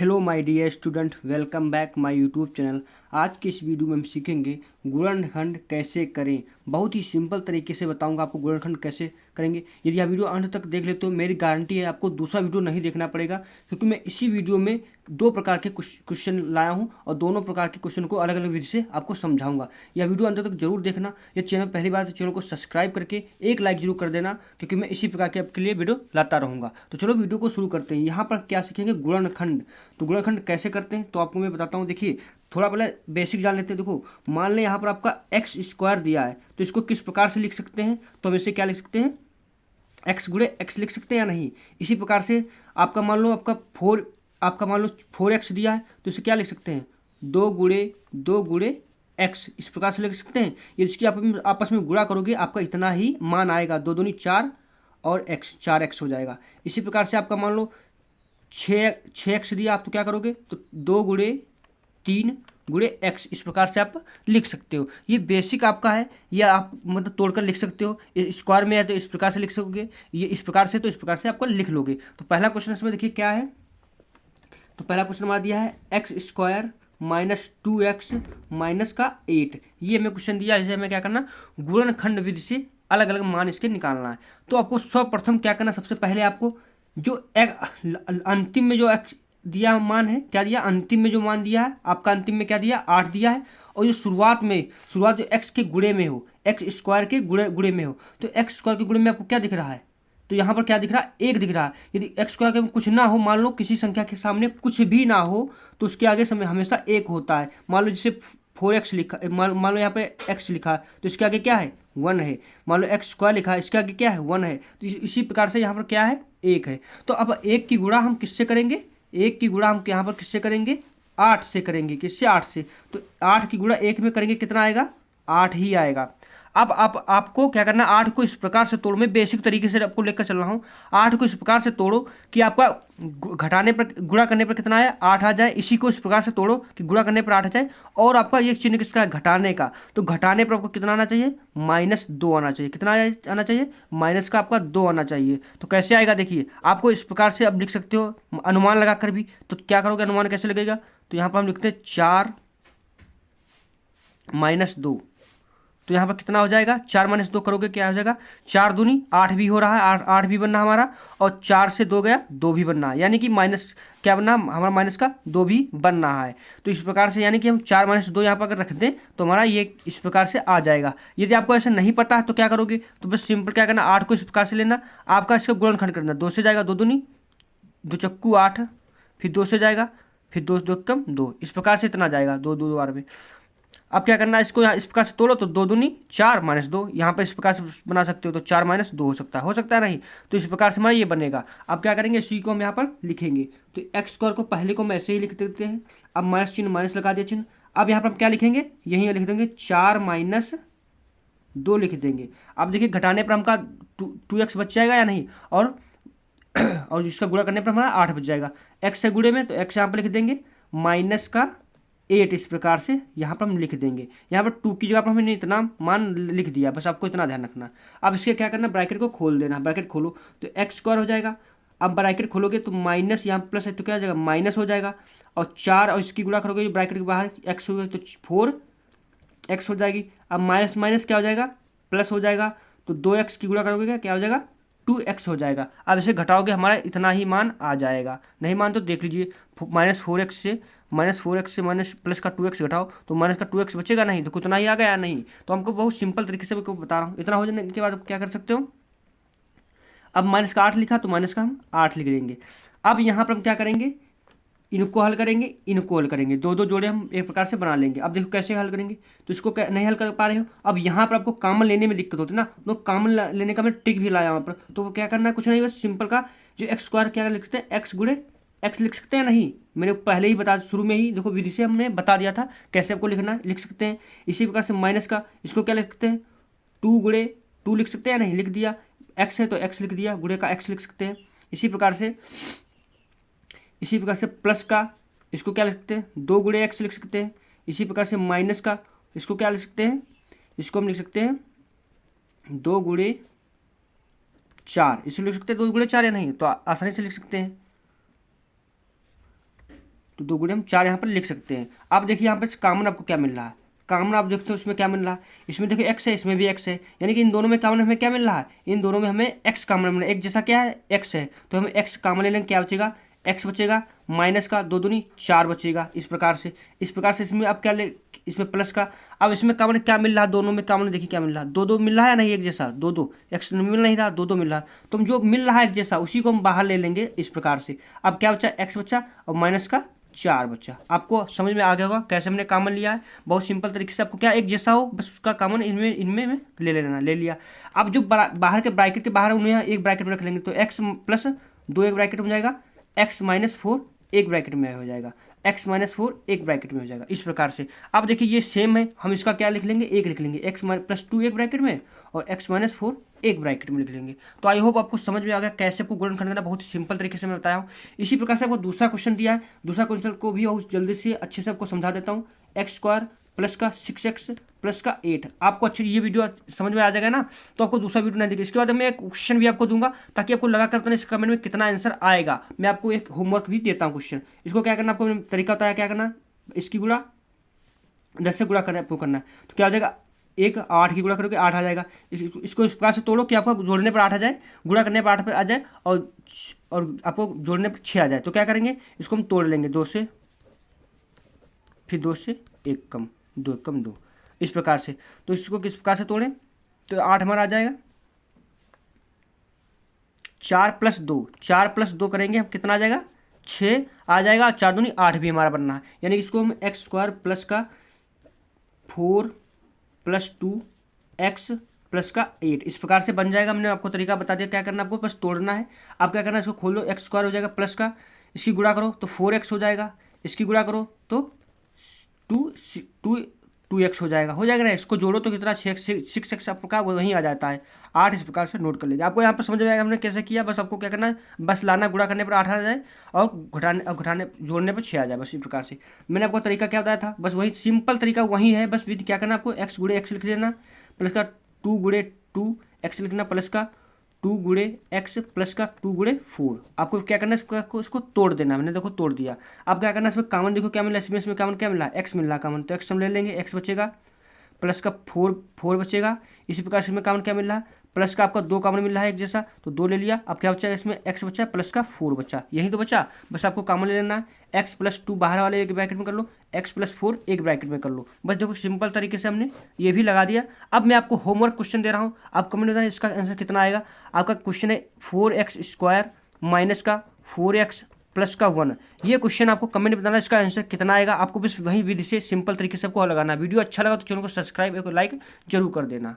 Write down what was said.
Hello my dear student, welcome back my YouTube channel. आज की इस वीडियो में हम सीखेंगे गुणनखंड कैसे करें। बहुत ही सिंपल तरीके से बताऊंगा आपको गुणनखंड कैसे करेंगे। यदि आप वीडियो अंत तक देख ले तो मेरी गारंटी है आपको दूसरा वीडियो नहीं देखना पड़ेगा, क्योंकि मैं इसी वीडियो में दो प्रकार के क्वेश्चन लाया हूं और दोनों प्रकार के क्वेश्चन को अलग अलग विधि से आपको समझाऊंगा। यह वीडियो अंत तक जरूर देखना। यह चैनल पहली बार तो चैनल को सब्सक्राइब करके एक लाइक जरूर कर देना, क्योंकि मैं इसी प्रकार के आपके लिए वीडियो लाता रहूँगा। तो चलो वीडियो को शुरू करते हैं। यहाँ पर क्या सीखेंगे, गुणनखंड। तो गुणनखंड कैसे करते हैं तो आपको मैं बताता हूँ। देखिए, थोड़ा पहले बेसिक जान लेते हैं। देखो, मान लें यहाँ पर आपका एक्स स्क्वायर दिया है, तो इसको किस प्रकार से लिख सकते हैं, तो हम इसे क्या लिख सकते हैं, एक्स गुणे एक्स लिख सकते हैं या नहीं। इसी प्रकार से आपका मान लो आपका मान लो 4x दिया है, तो इसे क्या लिख सकते हैं, 2 गुणे एक्स, इस प्रकार से लिख सकते हैं। ये इसकी आपस में गुणा करोगे आपका इतना ही मान आएगा, 2 दूनी 4 और x 4x हो जाएगा। इसी प्रकार से आपका मान लो 6x दिया आप, तो क्या करोगे, तो 2 गुणे 3 गुणे x, इस प्रकार से आप लिख सकते हो। ये बेसिक आपका है, या आप मतलब तोड़कर लिख सकते हो। स्क्वायर में है तो इस प्रकार से लिख सकोगे, ये इस प्रकार से तो इस प्रकार से आपको लिख लोगे। तो पहला क्वेश्चन इसमें देखिए क्या है। तो पहला क्वेश्चन हमारा दिया है x square minus 2x minus का 8। ये हमें क्वेश्चन दिया है, इसे हमें क्या करना, गुणनखंड विधि से अलग अलग मान इसके निकालना है। तो आपको सर्वप्रथम क्या करना, सबसे पहले आपको जो अंतिम में जो एक्स दिया मान है, क्या दिया, अंतिम में जो मान दिया है आपका, अंतिम में क्या दिया, 8 दिया है। और जो शुरुआत जो एक्स के गुणे में हो, एक्स स्क्वायर के गुणे में हो, तो एक्स स्क्वायर के गुणे में आपको क्या दिख रहा है, तो यहाँ पर क्या दिख रहा है, 1 दिख रहा है। यदि एक्स स्क्वायर के कुछ ना हो, मान लो किसी संख्या के सामने कुछ भी ना हो, तो उसके आगे समय हमेशा 1 होता है। मान लो जैसे 4x लिखा, मान लो यहाँ पे x लिखा है, तो इसके आगे क्या है, 1 है। मान लो एक्स स्क्वायर लिखा है, इसके आगे क्या है, 1 है। तो इसी प्रकार से यहाँ पर क्या है, 1 है। तो अब 1 की गुणा हम किससे करेंगे, 1 की गुणा हम यहाँ पर किससे करेंगे, 8 से करेंगे। किससे, 8 से। तो 8 की गुणा 1 में करेंगे, कितना आएगा, 8 ही आएगा। अब आपको क्या करना, 8 को इस प्रकार से तोड़ो, मैं बेसिक तरीके से आपको लेकर चल रहा हूँ। 8 को इस प्रकार से तोड़ो कि आपका घटाने पर, गुणा करने पर कितना आया, 8 आ जाए। इसी को इस प्रकार से तोड़ो कि गुणा करने पर 8 आ जाए। और आपका ये चिन्ह किसका है, घटाने का। तो घटाने पर आपको कितना आना चाहिए, -2 आना चाहिए। कितना आना चाहिए, माइनस का आपका 2 आना चाहिए। तो कैसे आएगा, देखिए आपको इस प्रकार से अब लिख सकते हो अनुमान लगाकर भी। तो क्या करोगे, अनुमान कैसे लगेगा, तो यहाँ पर हम लिखते हैं 4 - 2। तो यहाँ पर कितना हो जाएगा, 4 - 2 करोगे क्या हो जाएगा, 4 दूनी 8 भी हो रहा है, 8 भी बनना हमारा, और 4 से 2 गया, 2 भी बनना है। यानी कि माइनस क्या बनना हमारा, माइनस का 2 भी बनना है। तो इस प्रकार से यानी कि हम 4 - 2 यहाँ पर अगर रख दें तो हमारा ये इस प्रकार से आ जाएगा। यदि आपको ऐसा नहीं पता है तो क्या करोगे, तो बस सिंपल क्या करना, 8 को इस प्रकार से लेना, आपका इसका गुणनखंड करना। 2 से जाएगा 2 दूनी 2 चक्कू 8, फिर 2 से जाएगा, फिर 2 2 कम 2, इस प्रकार से इतना जाएगा, 2 2 बार में। अब क्या करना है, इसको यहाँ इस प्रकार से तोड़ो, तो 2 दूनी 4 - 2, यहाँ पर इस प्रकार से बना सकते हो। तो 4 - 2 हो सकता है नहीं, तो इस प्रकार से हमारा ये बनेगा। अब क्या करेंगे, इसी को हम यहाँ पर लिखेंगे। तो एक्स स्क्वायर को पहले को हम ऐसे ही लिख देते हैं। अब माइनस चिन्ह, माइनस लगा दिया चिन्ह। अब यहाँ पर हम क्या लिखेंगे, यहीं लिख देंगे 4 - 2 लिख देंगे। अब देखिए घटाने पर हमका 2x बच जाएगा या नहीं, और इसका गुणा करने पर हमारा 8 बच जाएगा। एक्स से गुणे में, तो एक्स यहाँ पर लिख देंगे माइनस का 8, इस प्रकार से यहाँ पर हम लिख देंगे। यहाँ पर 2 की जगह पर हमने इतना मान लिख दिया, बस आपको इतना ध्यान रखना। अब इसके क्या करना, ब्रैकेट को खोल देना। ब्रैकेट खोलो तो एक्स स्क्वायर हो जाएगा। अब ब्रैकेट खोलोगे तो माइनस, यहाँ प्लस है तो क्या हो जाएगा, माइनस हो जाएगा। और 4 और इसकी गुणा करोगे ब्रैकेट के बाहर, एक्स हो गया तो 4x हो जाएगी। अब माइनस माइनस क्या हो जाएगा, प्लस हो जाएगा। तो 2x की गुणा करोगे क्या हो जाएगा, 2x हो जाएगा। अब इसे घटाओगे हमारा इतना ही मान आ जाएगा। नहीं मान तो देख लीजिए, -4x से माइनस प्लस का 2x घटाओ तो माइनस का 2x बचेगा नहीं, तो कितना ही आ गया नहीं। तो हमको बहुत सिंपल तरीके से मैं बता रहा हूँ। इतना हो जाने के बाद क्या कर सकते हो, अब माइनस का 8 लिखा तो माइनस का हम 8 लिख देंगे। अब यहाँ पर हम क्या करेंगे, इनको हल करेंगे, इनको हल करेंगे, दो दो जोड़े हम एक प्रकार से बना लेंगे। अब देखो कैसे हल करेंगे, तो इसको नहीं हल कर पा रहे हो, अब यहाँ पर आपको कॉमन लेने में दिक्कत होती है ना, तो कॉमन लेने का मैं ट्रिक भी लाया यहाँ पर। तो क्या करना है, कुछ नहीं, बस सिंपल का जो एक्स स्क्वायर क्या लिखते हैं, एक्स गुणे एक्स लिख सकते हैं, नहीं मैंने पहले ही बता, शुरू में ही देखो विधि से हमने बता दिया था कैसे आपको लिखना है, लिख सकते हैं। इसी प्रकार से माइनस का, इसको क्या लिख सकते हैं, 2 गुणे 2 लिख सकते हैं, नहीं लिख दिया। एक्स है तो एक्स लिख दिया, गुणे का एक्स लिख सकते हैं। इसी प्रकार से प्लस का, इसको क्या लिख सकते हैं, 2 गुणे एक्स लिख सकते हैं। इसी प्रकार से माइनस का, इसको क्या लिख सकते हैं, इसको हम लिख सकते हैं 2 गुणे 4, इसको लिख सकते हैं 2 गुणे 4 या नहीं, तो आसानी से लिख सकते हैं। तो 2 गुणे हम 4 यहाँ पर लिख सकते हैं। अब देखिए यहाँ पर कॉमन आपको क्या मिल रहा है, कॉमन आप देखते हो इसमें क्या मिल रहा है, इसमें देखिए एक्स है, इसमें भी एक्स है, यानी कि इन दोनों में कॉमन हमें क्या मिल रहा है, इन दोनों में हमें एक्स कॉमन मिल रहा है। एक जैसा क्या है, एक्स है, तो हमें एक्स कॉमन ले लेंगे, क्या बचेगा, एक्स बचेगा, माइनस का 2 दूनी 4 बचेगा। इस प्रकार से इसमें अब क्या ले, इसमें प्लस का, अब इसमें कॉमन क्या मिल रहा है, दोनों में कॉमन देखिए क्या मिल रहा है, 2 2 मिल रहा है, नहीं एक जैसा 2 2, एक्स मिल नहीं रहा, 2 2 मिल रहा है, तो हम जो मिल रहा है एक जैसा उसी को हम बाहर ले लेंगे इस प्रकार से। अब क्या बचा, एक्स बचा और माइनस का 4 बच्चा। आपको समझ में आ गया होगा कैसे हमने कॉमन लिया है, बहुत सिंपल तरीके से। आपको क्या एक जैसा हो बस उसका कॉमन इनमें में ले लेना, ले लिया। अब जो बाहर के ब्रैकेट के बाहर उन्हें एक ब्रैकेट में रख लेंगे, तो एक्स प्लस 2 एक ब्रैकेट में हो जाएगा, एक्स माइनस 4 एक ब्रैकेट में हो जाएगा, एक्स माइनस 4 एक ब्रैकेट में हो जाएगा। इस प्रकार से अब देखिए ये सेम है, हम इसका क्या लिख लेंगे, एक लिख लेंगे, एक्स प्लस 2 एक ब्रैकेट में और एक्स माइनस 4 एक ब्रैकेट में लिख लेंगे। तो आई होप आपको समझ में आ गया कैसे आपको गुणन करना, बहुत ही सिंपल तरीके से मैं बताया हूँ। इसी प्रकार से आपको दूसरा क्वेश्चन दिया है, दूसरा क्वेश्चन को भी जल्दी से अच्छे से आपको समझा देता हूँ। एक्स स्क्वायर प्लस का 6x प्लस का 8, आपको अच्छी ये वीडियो समझ में आ जाएगा ना, तो आपको दूसरा वीडियो नहीं देखिए। इसके बाद मैं एक क्वेश्चन भी आपको दूंगा ताकि आपको लगा करता है इस कमेंट में कितना आंसर आएगा। मैं आपको एक होमवर्क भी देता हूँ क्वेश्चन, इसको क्या करना, आपको तरीका बताया क्या करना, इसकी गुणा 10 से गुणा करना आपको करना है, तो क्या हो जाएगा, 1 8 की गुणा करोगे 8 आ जाएगा। इसको इस प्रकार से तोड़ो कि आपको जोड़ने पर 8 आ जाए, गुणा करने पर 8 पर आ जाए और आपको जोड़ने पर 6 आ जाए। तो क्या करेंगे, इसको हम तोड़ लेंगे 2 से, फिर 2 से 1 कम 2 कम 2, इस प्रकार से। तो इसको किस प्रकार से तोड़ें, तो 8 हमारा आ जाएगा, 4 प्लस 2, 4 प्लस 2 करेंगे हम कितना आ जाएगा, 6 आ जाएगा, 4 दूनी 8 भी हमारा बनना है, यानी कि इसको हम एक्स स्क्वायर प्लस का 4 प्लस 2 एक्स प्लस का 8 इस प्रकार से बन जाएगा। हमने आपको तरीका बता दिया, क्या करना आपको बस तोड़ना है। आप क्या करना है, इसको खोलो, एक्स स्क्वायर हो जाएगा प्लस का, इसकी गुणा करो तो 4x हो जाएगा, इसकी गुणा करो तो 2x हो जाएगा ना। इसको जोड़ो तो कितना 6x आपका वहीं आ जाता है 8। इस प्रकार से नोट कर लीजिए, आपको यहाँ पर समझ में आएगा हमने कैसे किया। बस आपको क्या करना है, बस लाना, गुणा करने पर 8 आ जाए और घटाने जोड़ने पर 6 आ जाए, बस इस प्रकार से। मैंने आपको तरीका क्या बताया था, बस वही सिंपल तरीका वही है। बस क्या करना आपको, एक्स गुणे एक्स लिख देना, प्लस का 2 गुणे 2 एक्स लिखना, प्लस का 2 गुणे एक्स प्लस का 2 गुणे 4। आपको क्या करना है, इसको तोड़ देना। मैंने देखो तोड़ दिया। अब क्या करना है, इसमें कॉमन देखो क्या मिला, इसमें कॉमन क्या मिला, एक्स मिल रहा कॉमन, तो एक्स हम ले लेंगे, एक्स बचेगा प्लस का 4 बचेगा। इसी प्रकार से इसमें कॉमन क्या मिल रहा है, प्लस का आपका 2 कॉमन मिल रहा है एक जैसा, तो 2 ले लिया। अब क्या बचा, इसमें एक्स बचा प्लस का 4 बचा, यही तो बचा। बस आपको कॉमन ले लेना है, एक्स प्लस 2 बाहर वाले एक ब्रैकेट में कर लो, एक्स प्लस 4 एक ब्रैकेट में कर लो। बस देखो सिंपल तरीके से हमने ये भी लगा दिया। अब मैं आपको होमवर्क क्वेश्चन दे रहा हूँ, आप कमेंट में बताएं इसका आंसर कितना आएगा। आपका क्वेश्चन है 4x स्क्वायर माइनस का 4x प्लस का 1। ये क्वेश्चन आपको कमेंट में बताना इसका आंसर कितना आएगा। आपको बस वही विधि से सिंपल तरीके से आपको लगाना। वीडियो अच्छा लगा तो चैनल को सब्सक्राइब, एक लाइक जरूर कर देना।